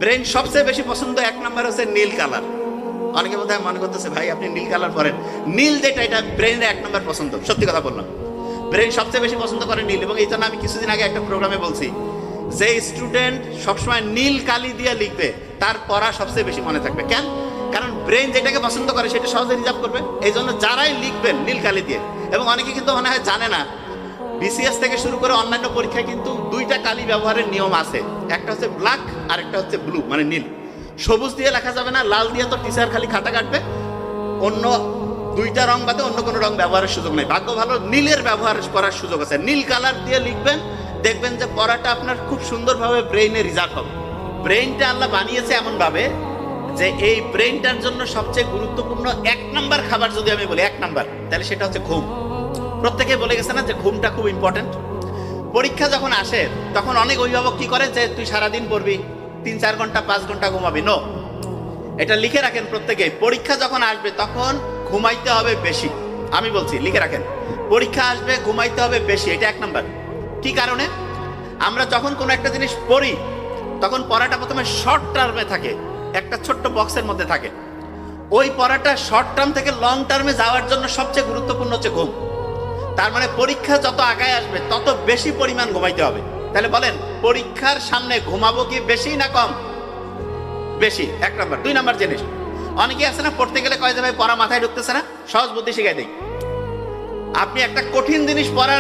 Brain সবচেয়ে বেশি পছন্দ এক নাম্বার হচ্ছে নীল কালার। অনেকে বোধহয় মনে করতেছে ভাই আপনি নীল কালার পরেন, নীল যেটা এটা ব্রেনের এক নাম্বার পছন্দ। সত্যি কথা বললাম, ব্রেন সবচেয়ে বেশি পছন্দ করে নীল। এবং এই জন্য আমি কিছুদিন আগে একটা প্রোগ্রামে বলছি যে স্টুডেন্ট সবসময় নীল কালি দিয়ে লিখবে তার পড়া সবচেয়ে বেশি মনে থাকবে। কেন? কারণ ব্রেন যেটাকে পছন্দ করে সেটা সহজে রিজার্ভ করবে। এই জন্য যারাই লিখবেন নীল কালি দিয়ে, এবং অনেকে কিন্তু মনে হয় জানে না, বিসিএস থেকে শুরু করে অন্যান্য পরীক্ষায় কিন্তু দুইটা কালি ব্যবহারের নিয়ম আছে। একটা হচ্ছে ব্ল্যাক আর একটা হচ্ছে ব্লু, মানে নীল। সবুজ দিয়ে লেখা যাবে না, লাল দিয়ে তো টিচার খালি খাতা কাটবে। অন্য দুইটা রং বাদে অন্য কোনো রং ব্যবহারের সুযোগ নেই। ভাগ্য ভালো নীলের ব্যবহার করার সুযোগ আছে। নীল কালার দিয়ে লিখবেন, দেখবেন যে পড়াটা আপনার খুব সুন্দরভাবে ব্রেইনে রিজার্ভ হবে। ব্রেইনটা আল্লাহ বানিয়েছে এমনভাবে যে এই ব্রেইনটার জন্য সবচেয়ে গুরুত্বপূর্ণ এক নাম্বার খাবার যদি আমি বলি, এক নাম্বার, তাহলে সেটা হচ্ছে ঘুম। প্রত্যেকে বলে গেছে না যে ঘুমটা খুব ইম্পর্টেন্ট। পরীক্ষা যখন আসে তখন অনেক অভিভাবক কি করে যে তুই সারাদিন পড়বি, 3-4 ঘন্টা 5 ঘন্টা ঘুমাবি। নো, এটা লিখে রাখেন প্রত্যেকে। পরীক্ষা যখন আসবে তখন ঘুমাইতে হবে বেশি। আমি বলছি লিখে রাখেন, পরীক্ষা আসবে ঘুমাইতে হবে বেশি। এটা এক নাম্বার। কি কারণে? আমরা যখন কোনো একটা জিনিস পড়ি তখন পড়াটা প্রথমে শর্ট টার্মে থাকে, একটা ছোট্ট বক্সের মধ্যে থাকে। ওই পড়াটা শর্ট টার্ম থেকে লং টার্মে যাওয়ার জন্য সবচেয়ে গুরুত্বপূর্ণ হচ্ছে ঘুম। তার মানে পরীক্ষা যত আগায় আসবে তত বেশি পরিমাণ ঘুমাইতে হবে। তাহলে বলেন পরীক্ষার সামনে ঘুমাবো কি বেশি না কম? বেশি, এক নাম্বার। 2 নাম্বার জিনিস, অনেকে আছে না পড়তে গেলে কয় যে ভাই পড়া মাথায় ঢুকতেছে না, সহজ বুদ্ধি শিখাই দেই। আপনি একটা কঠিন জিনিস পড়ার